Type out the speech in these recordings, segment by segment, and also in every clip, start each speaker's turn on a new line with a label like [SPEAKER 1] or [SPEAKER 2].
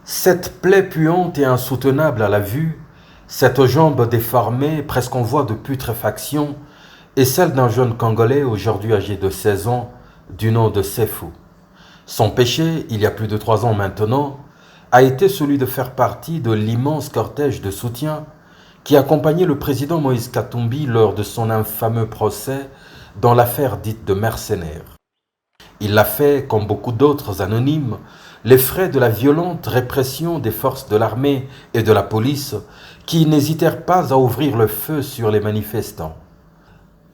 [SPEAKER 1] Cette plaie puante et insoutenable à la vue, cette jambe déformée, presque en voie de putréfaction, est celle d'un jeune Congolais aujourd'hui âgé de 16 ans, du nom de Sefou. Son péché, il y a plus de 3 ans maintenant, a été celui de faire partie de l'immense cortège de soutien qui accompagnait le président Moïse Katumbi lors de son infameux procès dans l'affaire dite de mercenaires. Il l'a fait, comme beaucoup d'autres anonymes, les frais de la violente répression des forces de l'armée et de la police qui n'hésitèrent pas à ouvrir le feu sur les manifestants.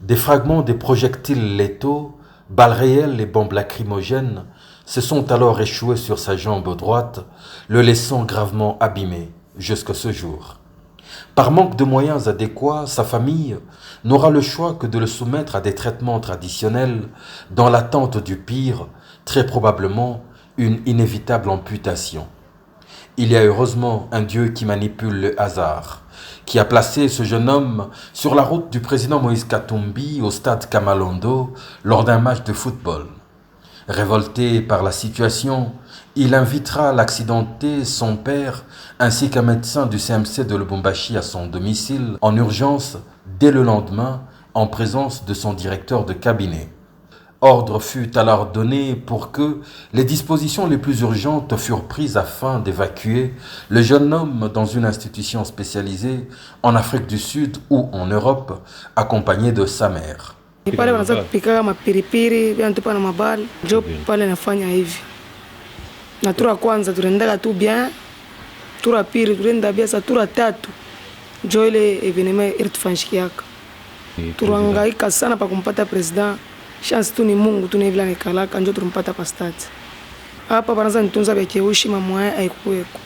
[SPEAKER 1] Des fragments des projectiles létaux, balles réelles et bombes lacrymogènes se sont alors échoués sur sa jambe droite, le laissant gravement abîmé jusqu'à ce jour. Par manque de moyens adéquats, sa famille n'aura le choix que de le soumettre à des traitements traditionnels dans l'attente du pire, très probablement une inévitable amputation. Il y a heureusement un Dieu qui manipule le hasard, qui a placé ce jeune homme sur la route du président Moïse Katumbi au stade Kamalondo lors d'un match de football. Révolté par la situation, il invitera l'accidenté, son père, ainsi qu'un médecin du CMC de Lubumbashi à son domicile, en urgence, dès le lendemain, en présence de son directeur de cabinet. Ordre fut alors donné pour que les dispositions les plus urgentes furent prises afin d'évacuer le jeune homme dans une institution spécialisée en Afrique du Sud ou en Europe, accompagné de sa mère.
[SPEAKER 2] Pale wanaanza kupika mapiripiri vinatupa na mabali njo pale nafanya hivi. Na tura kwanza tunaendaga tu bien, tura pili tunaenda bien, sa tura tatu njo ile evenement ilitufanyikiaka. Turangaika sana pa kumpata president. Chance tu ni Mungu tu nevila nikalaka njo tulimpata pa stade. Hapa banaanza nitunza bekeushi mamwaya aikuweko.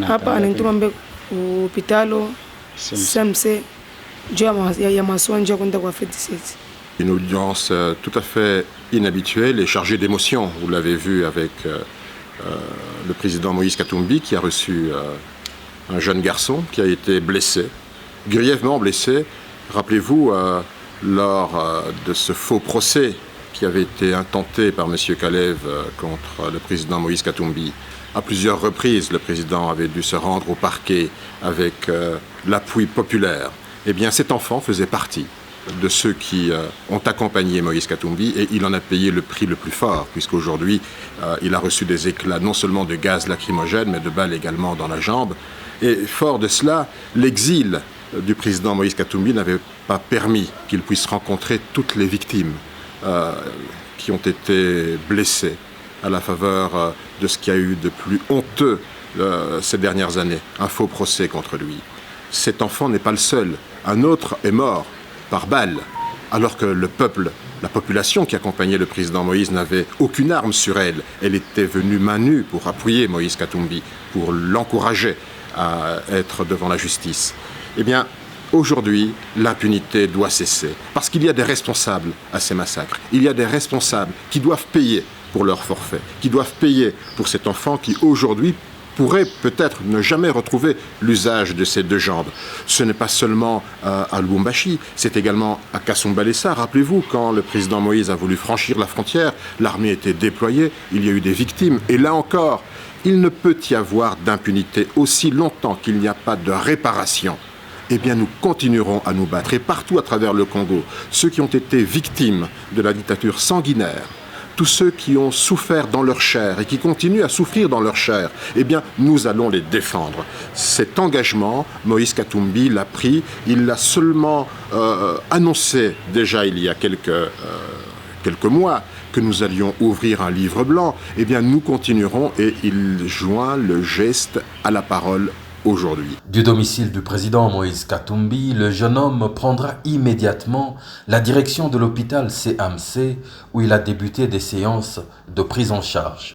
[SPEAKER 2] Hapa ananituma mbe hospitalo SMC njo ya maswa njo kwenda kwa FEDICET.
[SPEAKER 3] Une audience tout à fait inhabituelle et chargée d'émotions. Vous l'avez vu avec le président Moïse Katumbi qui a reçu un jeune garçon qui a été blessé, grièvement blessé. Rappelez-vous, lors de ce faux procès qui avait été intenté par M. Kalev contre le président Moïse Katumbi, à plusieurs reprises, le président avait dû se rendre au parquet avec l'appui populaire. Eh bien, cet enfant faisait partie de ceux qui ont accompagné Moïse Katumbi et il en a payé le prix le plus fort puisqu'aujourd'hui il a reçu des éclats non seulement de gaz lacrymogène mais de balles également dans la jambe. Et fort de cela, l'exil du président Moïse Katumbi n'avait pas permis qu'il puisse rencontrer toutes les victimes qui ont été blessées à la faveur de ce qu'il y a eu de plus honteux ces dernières années, un faux procès contre lui. Cet enfant n'est pas le seul, un autre est mort par balle, alors que le peuple, la population qui accompagnait le président Moïse n'avait aucune arme sur elle. Elle était venue main nue pour appuyer Moïse Katumbi, pour l'encourager à être devant la justice. Eh bien, aujourd'hui, l'impunité doit cesser, parce qu'il y a des responsables à ces massacres. Il y a des responsables qui doivent payer pour leur forfait, qui doivent payer pour cet enfant qui, aujourd'hui, pourrait peut-être ne jamais retrouver l'usage de ses deux jambes. Ce n'est pas seulement à Lubumbashi, c'est également à Kasumbalesa. Rappelez-vous, quand le président Moïse a voulu franchir la frontière, l'armée était déployée, il y a eu des victimes. Et là encore, il ne peut y avoir d'impunité aussi longtemps qu'il n'y a pas de réparation. Eh bien, nous continuerons à nous battre. Et partout à travers le Congo, ceux qui ont été victimes de la dictature sanguinaire, tous ceux qui ont souffert dans leur chair et qui continuent à souffrir dans leur chair, eh bien, nous allons les défendre. Cet engagement, Moïse Katumbi l'a pris, il l'a seulement annoncé déjà il y a quelques mois que nous allions ouvrir un livre blanc. Eh bien, nous continuerons et il joint le geste à la parole aujourd'hui.
[SPEAKER 1] Du domicile du président Moïse Katumbi, le jeune homme prendra immédiatement la direction de l'hôpital CMC où il a débuté des séances de prise en charge.